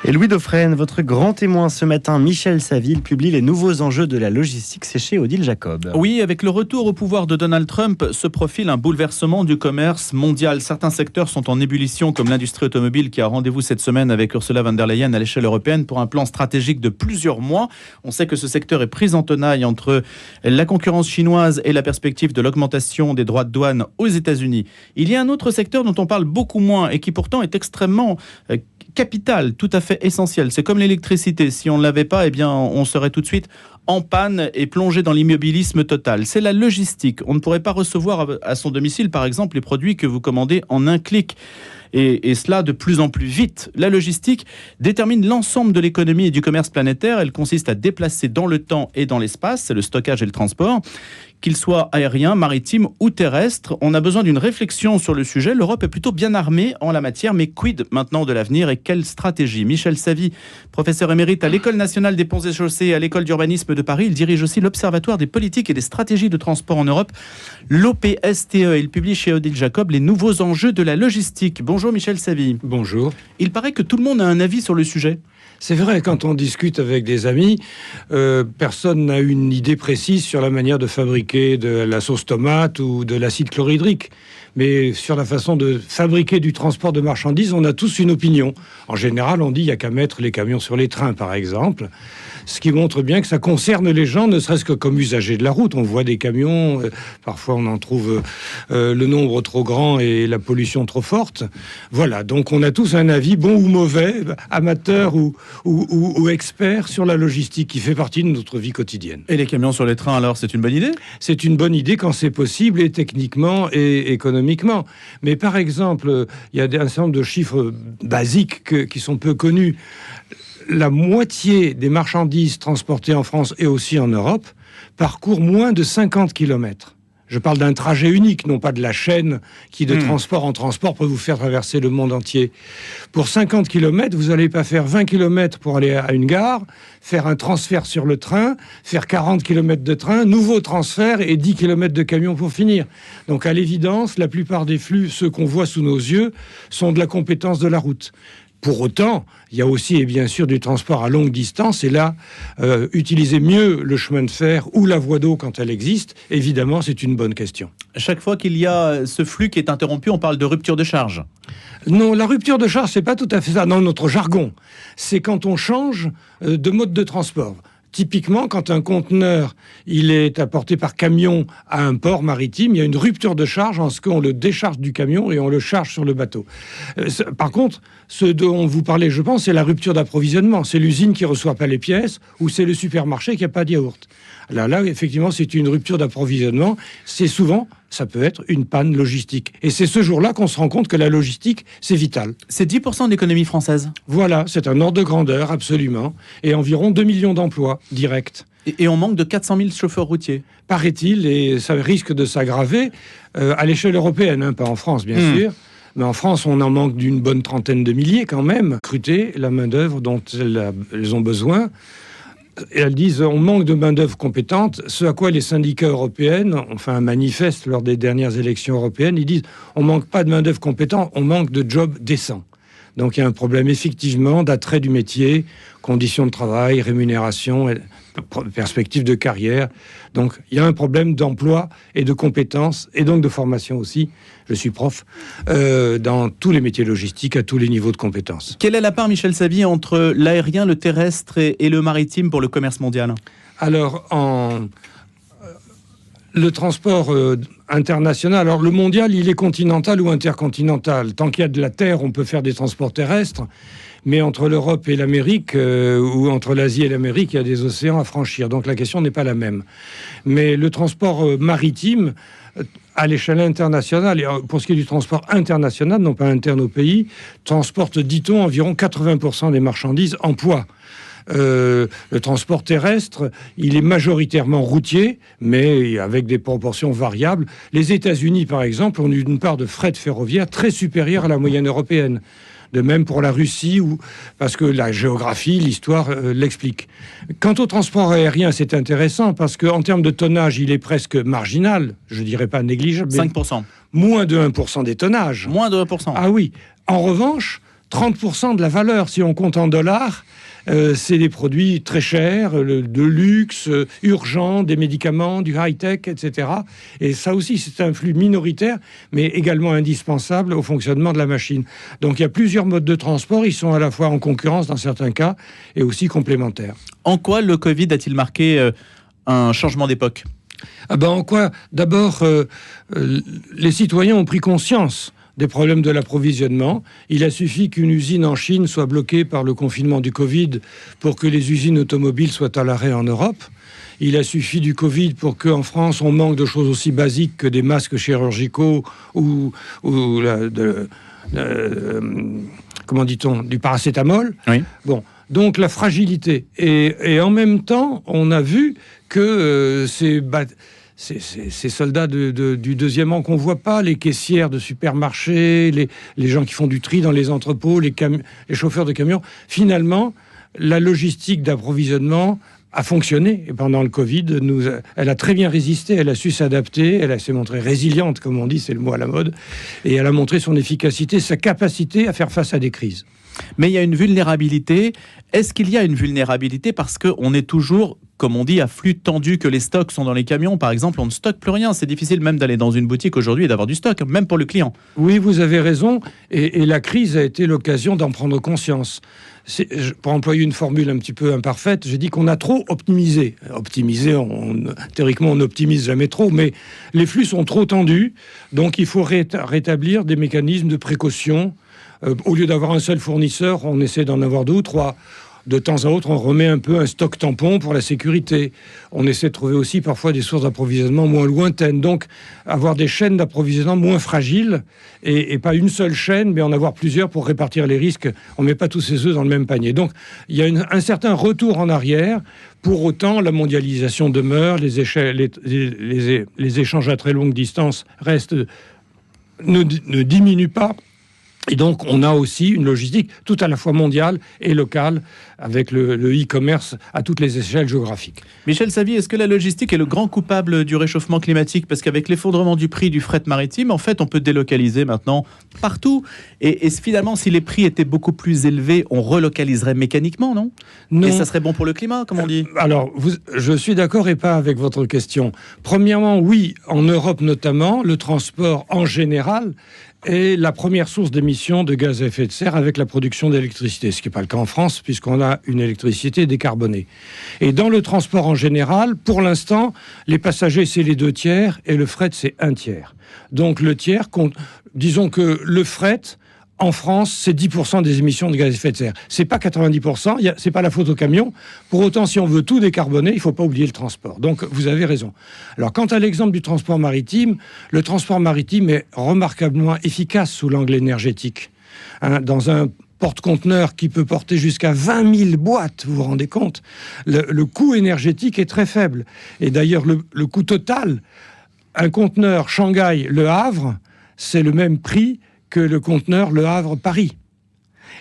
Et Louis Dauphren, votre grand témoin ce matin, Michel Saville, publie les nouveaux enjeux de la logistique, c'est chez Odile Jacob. Oui, avec le retour au pouvoir de Donald Trump, se profile un bouleversement du commerce mondial. Certains secteurs sont en ébullition, comme l'industrie automobile qui a rendez-vous cette semaine avec Ursula von der Leyen à l'échelle européenne pour un plan stratégique de plusieurs mois. On sait que ce secteur est pris en tenaille entre la concurrence chinoise et la perspective de l'augmentation des droits de douane aux États-Unis. Il y a un autre secteur dont on parle beaucoup moins et qui pourtant est extrêmement capital, tout à fait essentiel. C'est comme l'électricité. Si on ne l'avait pas, eh bien, on serait tout de suite en panne et plongé dans l'immobilisme total. C'est la logistique. On ne pourrait pas recevoir à son domicile, par exemple, les produits que vous commandez en un clic. Et cela de plus en plus vite. La logistique détermine l'ensemble de l'économie et du commerce planétaire. Elle consiste à déplacer dans le temps et dans l'espace, c'est le stockage et le transport, qu'il soit aérien, maritime ou terrestre. On a besoin d'une réflexion sur le sujet. L'Europe est plutôt bien armée en la matière, mais quid maintenant de l'avenir et quelle stratégie ? Michel Saville, professeur émérite à l'École nationale des ponts et chaussées et à l'École d'urbanisme de Paris, il dirige aussi l'Observatoire des politiques et des stratégies de transport en Europe, l'OPSTE. Il publie chez Odile Jacob les nouveaux enjeux de la logistique. Bonjour Michel Saville. Bonjour. Il paraît que tout le monde a un avis sur le sujet. C'est vrai, quand on discute avec des amis, personne n'a une idée précise sur la manière de fabriquer de la sauce tomate ou de l'acide chlorhydrique. Mais sur la façon de fabriquer du transport de marchandises, on a tous une opinion. En général, on dit qu'il n'y a qu'à mettre les camions sur les trains, par exemple. Ce qui montre bien que ça concerne les gens, ne serait-ce que comme usagers de la route. On voit des camions, parfois on en trouve le nombre trop grand et la pollution trop forte. Voilà, donc on a tous un avis, bon ou mauvais, amateur ou expert sur la logistique qui fait partie de notre vie quotidienne. Et les camions sur les trains, alors, c'est une bonne idée ? C'est une bonne idée quand c'est possible, et techniquement et économiquement. Mais par exemple, il y a un certain nombre de chiffres basiques qui sont peu connus. La moitié des marchandises transportées en France et aussi en Europe parcourent moins de 50 km. Je parle d'un trajet unique, non pas de la chaîne qui, de transport en transport, peut vous faire traverser le monde entier. Pour 50 km, vous n'allez pas faire 20 km pour aller à une gare, faire un transfert sur le train, faire 40 km de train, nouveau transfert et 10 km de camion pour finir. Donc à l'évidence, la plupart des flux, ceux qu'on voit sous nos yeux, sont de la compétence de la route. Pour autant, il y a aussi, et bien sûr, du transport à longue distance. Et là, utiliser mieux le chemin de fer ou la voie d'eau quand elle existe, évidemment, c'est une bonne question. Chaque fois qu'il y a ce flux qui est interrompu, on parle de rupture de charge. Non, la rupture de charge, c'est pas tout à fait ça. Dans notre jargon, c'est quand on change de mode de transport. Typiquement, quand un conteneur il est apporté par camion à un port maritime, il y a une rupture de charge en ce qu'on le décharge du camion et on le charge sur le bateau. Par contre, ce dont vous parlez, je pense, c'est la rupture d'approvisionnement. C'est l'usine qui ne reçoit pas les pièces ou c'est le supermarché qui n'a pas de yaourt. Là, effectivement, c'est une rupture d'approvisionnement. C'est souvent, ça peut être une panne logistique. Et c'est ce jour-là qu'on se rend compte que la logistique, c'est vital. C'est 10% de l'économie française. Voilà, c'est un ordre de grandeur, absolument. Et environ 2 millions d'emplois directs. Et on manque de 400 000 chauffeurs routiers. Paraît-il, et ça risque de s'aggraver à l'échelle européenne, hein, pas en France, bien sûr. Mais en France, on en manque d'une bonne trentaine de milliers quand même. Recruter la main-d'œuvre dont elles ont besoin. Et elles disent on manque de main-d'œuvre compétente, ce à quoi les syndicats européens ont fait un manifeste lors des dernières élections européennes. Ils disent on manque pas de main-d'œuvre compétente, on manque de jobs décents. Donc il y a un problème effectivement d'attrait du métier, conditions de travail, rémunération, perspectives de carrière. Donc il y a un problème d'emploi et de compétences et donc de formation aussi. Je suis prof dans tous les métiers logistiques à tous les niveaux de compétences. Quelle est la part, Michel Saville, entre l'aérien, le terrestre et le maritime pour le commerce mondial ? Alors, le transport international, alors le mondial, il est continental ou intercontinental. Tant qu'il y a de la terre, on peut faire des transports terrestres. Mais entre l'Europe et l'Amérique, ou entre l'Asie et l'Amérique, il y a des océans à franchir. Donc la question n'est pas la même. Mais le transport maritime, à l'échelle internationale, et pour ce qui est du transport international, non pas interne au pays, transporte, dit-on, environ 80% des marchandises en poids. Le transport terrestre, il est majoritairement routier, mais avec des proportions variables. Les États-Unis, par exemple, ont une part de fret ferroviaire très supérieure à la moyenne européenne. De même pour la Russie, parce que la géographie, l'histoire l'explique. Quant au transport aérien, c'est intéressant, parce qu'en termes de tonnage, il est presque marginal, je dirais pas négligeable. 5%. Moins de 1% des tonnages. Moins de 1%. Ah oui. En revanche, 30% de la valeur, si on compte en dollars. C'est des produits très chers, de luxe, urgents, des médicaments, du high-tech, etc. Et ça aussi, c'est un flux minoritaire, mais également indispensable au fonctionnement de la machine. Donc il y a plusieurs modes de transport, ils sont à la fois en concurrence dans certains cas, et aussi complémentaires. En quoi le Covid a-t-il marqué un changement d'époque ? En quoi ? D'abord, les citoyens ont pris conscience des problèmes de l'approvisionnement. Il a suffi qu'une usine en Chine soit bloquée par le confinement du Covid pour que les usines automobiles soient à l'arrêt en Europe. Il a suffi du Covid pour qu'en France, on manque de choses aussi basiques que des masques chirurgicaux ou comment dit-on, du paracétamol. Oui. Bon, donc la fragilité. Et en même temps, on a vu que ces soldats du deuxième rang qu'on ne voit pas, les caissières de supermarchés, les gens qui font du tri dans les entrepôts, les chauffeurs de camions, finalement, la logistique d'approvisionnement a fonctionné. Et pendant le Covid, elle a très bien résisté, elle a su s'adapter, elle s'est montrée résiliente, comme on dit, c'est le mot à la mode, et elle a montré son efficacité, sa capacité à faire face à des crises. Mais il y a une vulnérabilité. Est-ce qu'il y a une vulnérabilité parce qu'on est toujours, comme on dit, à flux tendu, que les stocks sont dans les camions, par exemple, on ne stocke plus rien. C'est difficile même d'aller dans une boutique aujourd'hui et d'avoir du stock, même pour le client. Oui, vous avez raison. Et la crise a été l'occasion d'en prendre conscience. Pour employer une formule un petit peu imparfaite, j'ai dit qu'on a trop optimisé. Optimiser, théoriquement, on n'optimise jamais trop, mais les flux sont trop tendus. Donc, il faut rétablir des mécanismes de précaution. Au lieu d'avoir un seul fournisseur, on essaie d'en avoir 2 ou 3. De temps à autre, on remet un peu un stock tampon pour la sécurité. On essaie de trouver aussi parfois des sources d'approvisionnement moins lointaines. Donc, avoir des chaînes d'approvisionnement moins fragiles et pas une seule chaîne, mais en avoir plusieurs pour répartir les risques. On ne met pas tous ses œufs dans le même panier. Donc, il y a un certain retour en arrière. Pour autant, la mondialisation demeure, les échanges à très longue distance ne diminuent pas. Et donc, on a aussi une logistique tout à la fois mondiale et locale, avec le e-commerce à toutes les échelles géographiques. Michel Savy, est-ce que la logistique est le grand coupable du réchauffement climatique ? Parce qu'avec l'effondrement du prix du fret maritime, en fait, on peut délocaliser maintenant partout. Et finalement, si les prix étaient beaucoup plus élevés, on relocaliserait mécaniquement, non ? Et ça serait bon pour le climat, comme on dit. Alors, je suis d'accord et pas avec votre question. Premièrement, oui, en Europe notamment, le transport en général est la première source d'émissions de gaz à effet de serre avec la production d'électricité, ce qui n'est pas le cas en France, puisqu'on a une électricité décarbonée. Et dans le transport en général, pour l'instant, les passagers, c'est les 2/3, et le fret, c'est 1/3. Donc le tiers, disons que le fret, en France, c'est 10% des émissions de gaz à effet de serre. C'est pas 90%, c'est pas la faute au camion. Pour autant, si on veut tout décarboner, il faut pas oublier le transport. Donc, vous avez raison. Alors, quant à l'exemple du transport maritime, le transport maritime est remarquablement efficace sous l'angle énergétique. Dans un porte-conteneur qui peut porter jusqu'à 20 000 boîtes, vous vous rendez compte ? Le coût énergétique est très faible. Et d'ailleurs, le coût total, un conteneur Shanghai-Le Havre, c'est le même prix que le conteneur Le Havre-Paris.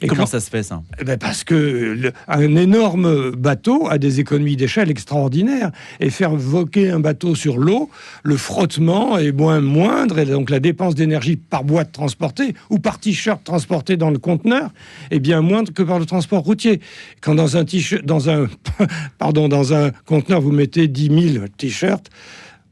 Et comment ça se fait, ça ? Parce que un énorme bateau a des économies d'échelle extraordinaires. Et faire voguer un bateau sur l'eau, le frottement est moindre, et donc la dépense d'énergie par boîte transportée ou par t-shirt transporté dans le conteneur est bien moindre que par le transport routier. Quand dans un conteneur, vous mettez 10 000 t-shirts,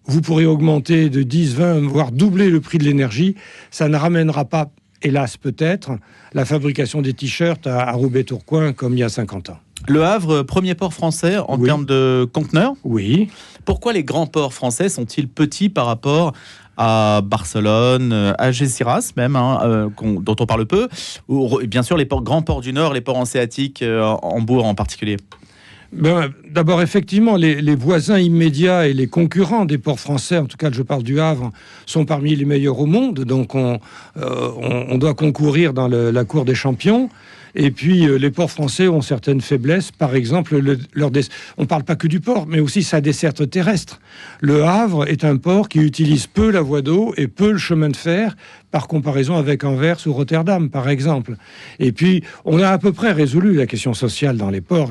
vous pourrez augmenter de 10, 20, voire doubler le prix de l'énergie. Ça ne ramènera pas, hélas peut-être, la fabrication des t-shirts à Roubaix-Tourcoing comme il y a 50 ans. Le Havre, premier port français en termes de conteneurs ? Oui. Pourquoi les grands ports français sont-ils petits par rapport à Barcelone, à Algeciras même, dont on parle peu, ou bien sûr les grands ports du Nord, les ports hanséatiques, Hambourg en particulier ? D'abord, effectivement, les voisins immédiats et les concurrents des ports français, en tout cas je parle du Havre, sont parmi les meilleurs au monde. Donc on doit concourir dans la cour des champions. Et puis les ports français ont certaines faiblesses. Par exemple, on ne parle pas que du port, mais aussi sa desserte terrestre. Le Havre est un port qui utilise peu la voie d'eau et peu le chemin de fer, par comparaison avec Anvers ou Rotterdam, par exemple. Et puis, on a à peu près résolu la question sociale dans les ports.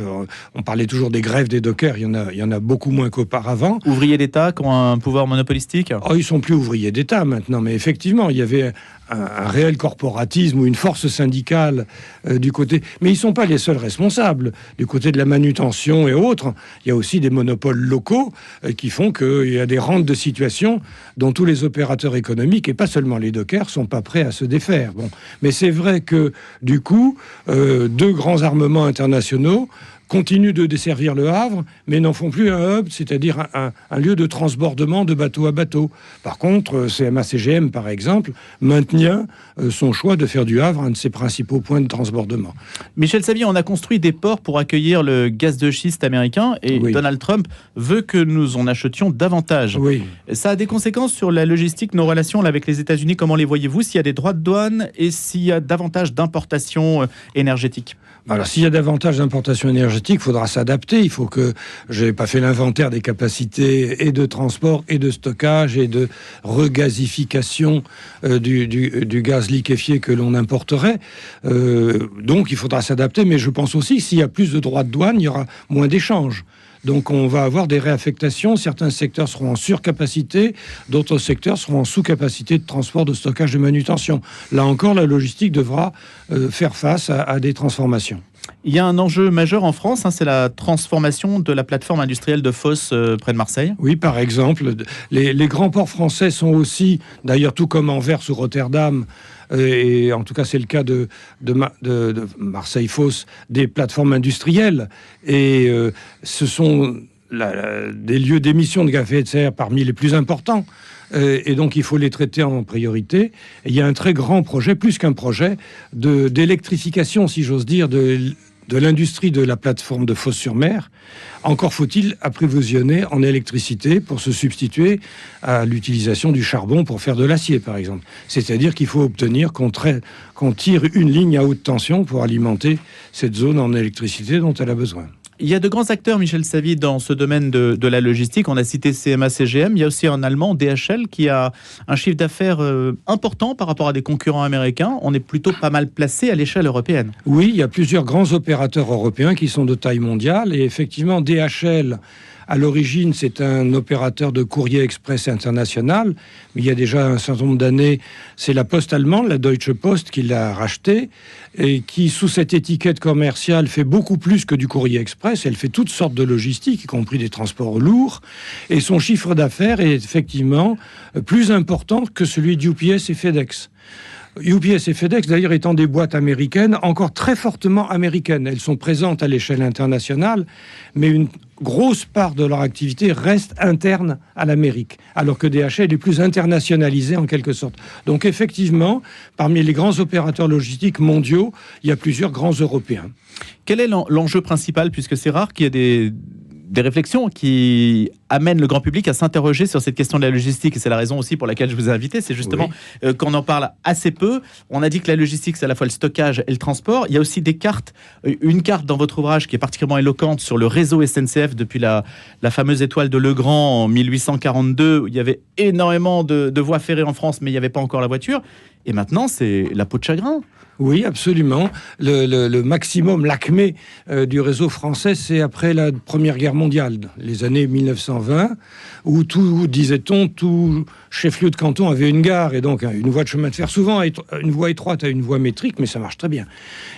On parlait toujours des grèves des dockers, il y en a beaucoup moins qu'auparavant. Ouvriers d'État qui ont un pouvoir monopolistique ? Ils sont plus ouvriers d'État maintenant, mais effectivement, il y avait un réel corporatisme ou une force syndicale du côté... Mais ils ne sont pas les seuls responsables. Du côté de la manutention et autres, il y a aussi des monopoles locaux qui font qu'il y a des rentes de situation dont tous les opérateurs économiques, et pas seulement les dockers, sont pas prêts à se défaire. Bon. Mais c'est vrai que, du coup, deux grands armements internationaux continuent de desservir le Havre, mais n'en font plus un hub, c'est-à-dire un lieu de transbordement de bateau à bateau. Par contre, CMA-CGM, par exemple, maintient son choix de faire du Havre un de ses principaux points de transbordement. Michel Savy, on a construit des ports pour accueillir le gaz de schiste américain et oui. Donald Trump veut que nous en achetions davantage. Oui. Ça a des conséquences sur la logistique, nos relations là, avec les États-Unis. Comment les voyez-vous s'il y a des droits de douane et s'il y a davantage d'importations énergétiques ? Alors, s'il y a davantage d'importations énergétiques, il faudra s'adapter. Il faut que... Je n'ai pas fait l'inventaire des capacités et de transport et de stockage et de regasification du gaz liquéfié que l'on importerait. Donc, il faudra s'adapter. Mais je pense aussi que s'il y a plus de droits de douane, il y aura moins d'échanges. Donc on va avoir des réaffectations. Certains secteurs seront en surcapacité, d'autres secteurs seront en sous-capacité de transport, de stockage, de manutention. Là encore, la logistique devra faire face à des transformations. Il y a un enjeu majeur en France, c'est la transformation de la plateforme industrielle de Fos près de Marseille. Oui, par exemple. Les grands ports français sont aussi, d'ailleurs tout comme Anvers ou Rotterdam, et en tout cas c'est le cas de Marseille-Fos, des plateformes industrielles. Et ce sont des lieux d'émission de gaz à effet de serre parmi les plus importants. Et donc il faut les traiter en priorité. Et il y a un très grand projet, plus qu'un projet, d'électrification, si j'ose dire, de l'industrie de la plateforme de Fos-sur-Mer. Encore faut-il approvisionner en électricité pour se substituer à l'utilisation du charbon pour faire de l'acier, par exemple. C'est-à-dire qu'il faut obtenir qu'on tire une ligne à haute tension pour alimenter cette zone en électricité dont elle a besoin. Il y a de grands acteurs, Michel Savy, dans ce domaine de la logistique. On a cité CMA-CGM. Il y a aussi un allemand, DHL, qui a un chiffre d'affaires important par rapport à des concurrents américains. On est plutôt pas mal placé à l'échelle européenne. Oui, il y a plusieurs grands opérateurs européens qui sont de taille mondiale. Et effectivement, DHL, à l'origine, c'est un opérateur de courrier express international. Mais il y a déjà un certain nombre d'années, c'est la Poste allemande, la Deutsche Post, qui l'a racheté et qui, sous cette étiquette commerciale, fait beaucoup plus que du courrier express. Elle fait toutes sortes de logistique, y compris des transports lourds. Et son chiffre d'affaires est effectivement plus important que celui d'UPS et FedEx. UPS et FedEx, d'ailleurs, étant des boîtes américaines, encore très fortement américaines. Elles sont présentes à l'échelle internationale, mais une grosse part de leur activité reste interne à l'Amérique, alors que DHL est plus internationalisé en quelque sorte. Donc effectivement, parmi les grands opérateurs logistiques mondiaux, il y a plusieurs grands Européens. Quel est l'enjeu principal, puisque c'est rare qu'il y ait des réflexions qui amènent le grand public à s'interroger sur cette question de la logistique. Et c'est la raison aussi pour laquelle je vous ai invité. C'est justement qu'on en parle assez peu. On a dit que la logistique, c'est à la fois le stockage et le transport. Il y a aussi des cartes. Une carte dans votre ouvrage qui est particulièrement éloquente sur le réseau SNCF depuis la fameuse étoile de Legrand en 1842, où il y avait énormément de voies ferrées en France, mais il n'y avait pas encore la voiture. Et maintenant, c'est la peau de chagrin. Oui, absolument. Le maximum, l'acmé du réseau français, c'est après la Première Guerre mondiale, les années 1920, où tout, disait-on, tout chef-lieu de canton avait une gare, et donc une voie de chemin de fer, souvent une voie étroite à une voie métrique, mais ça marche très bien.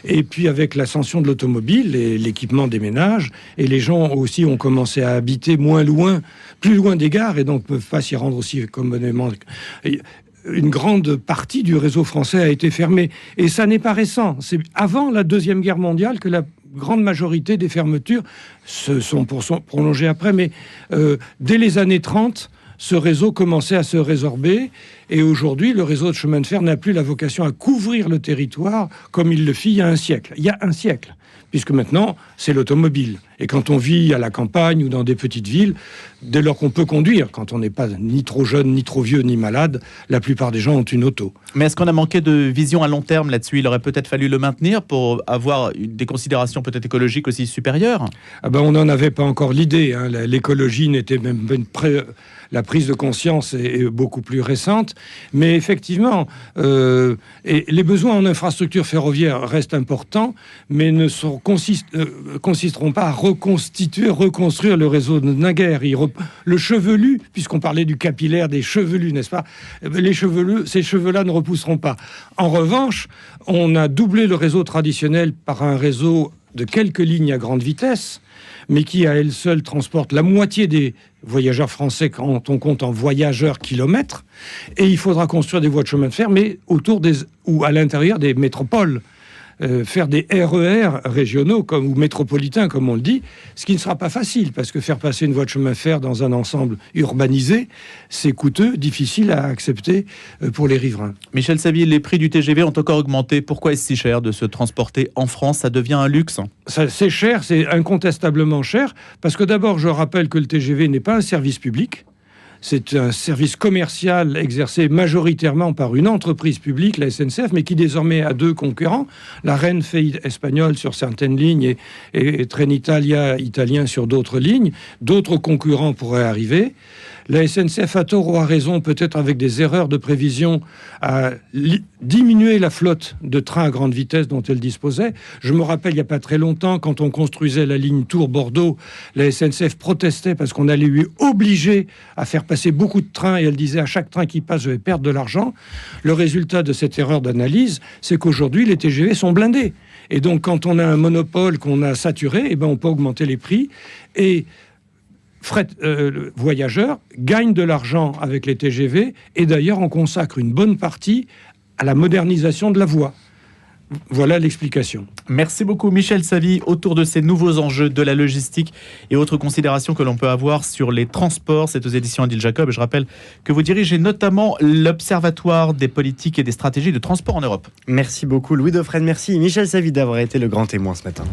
Et puis avec l'ascension de l'automobile et l'équipement des ménages, et les gens aussi ont commencé à habiter plus loin des gares, et donc ne peuvent pas s'y rendre aussi commodément. Une grande partie du réseau français a été fermée. Et ça n'est pas récent. C'est avant la Deuxième Guerre mondiale que la grande majorité des fermetures se sont prolongées après. Mais dès les années 30, ce réseau commençait à se résorber. Et aujourd'hui, le réseau de chemin de fer n'a plus la vocation à couvrir le territoire comme il le fit il y a un siècle. Il y a un siècle. Puisque maintenant, c'est l'automobile. Et quand on vit à la campagne ou dans des petites villes, dès lors qu'on peut conduire, quand on n'est pas ni trop jeune, ni trop vieux, ni malade, la plupart des gens ont une auto. Mais est-ce qu'on a manqué de vision à long terme là-dessus ? Il aurait peut-être fallu le maintenir pour avoir des considérations peut-être écologiques aussi supérieures ? On n'en avait pas encore l'idée. L'écologie n'était même la prise de conscience est beaucoup plus récente. Mais effectivement, et les besoins en infrastructure ferroviaire restent importants, mais ne consisteront pas à reconstruire le réseau de naguère. Le chevelu, puisqu'on parlait du capillaire des chevelus, n'est-ce pas? Ces cheveux-là ne repousseront pas. En revanche, on a doublé le réseau traditionnel par un réseau de quelques lignes à grande vitesse, mais qui à elle seule transporte la moitié des voyageurs français quand on compte en voyageurs kilomètres. Et il faudra construire des voies de chemin de fer, mais ou à l'intérieur des métropoles. Faire des RER régionaux ou métropolitains, comme on le dit, ce qui ne sera pas facile, parce que faire passer une voie de chemin de fer dans un ensemble urbanisé, c'est coûteux, difficile à accepter pour les riverains. Michel Saville, les prix du TGV ont encore augmenté. Pourquoi est-ce si cher de se transporter en France? Ça devient un luxe? C'est cher, c'est incontestablement cher, parce que d'abord, je rappelle que le TGV n'est pas un service public. C'est un service commercial exercé majoritairement par une entreprise publique, la SNCF, mais qui désormais a 2 concurrents, la Renfe espagnole sur certaines lignes et Trenitalia italien sur d'autres lignes. D'autres concurrents pourraient arriver. La SNCF a tort ou a raison, peut-être avec des erreurs de prévision, à diminuer la flotte de trains à grande vitesse dont elle disposait. Je me rappelle, il n'y a pas très longtemps, quand on construisait la ligne Tours-Bordeaux, la SNCF protestait parce qu'on allait lui obliger à faire passer beaucoup de trains, et elle disait à chaque train qui passe, je vais perdre de l'argent. Le résultat de cette erreur d'analyse, c'est qu'aujourd'hui, les TGV sont blindés. Et donc, quand on a un monopole qu'on a saturé, on peut augmenter les prix. Et voyageurs gagnent de l'argent avec les TGV, et d'ailleurs on consacre une bonne partie à la modernisation de la voie. Voilà l'explication. Merci beaucoup Michel Saville autour de ces nouveaux enjeux de la logistique et autres considérations que l'on peut avoir sur les transports. C'est aux éditions Odile Jacob. Je rappelle que vous dirigez notamment l'Observatoire des politiques et des stratégies de transport en Europe. Merci beaucoup Louis Dauphren, merci Michel Saville d'avoir été le grand témoin ce matin.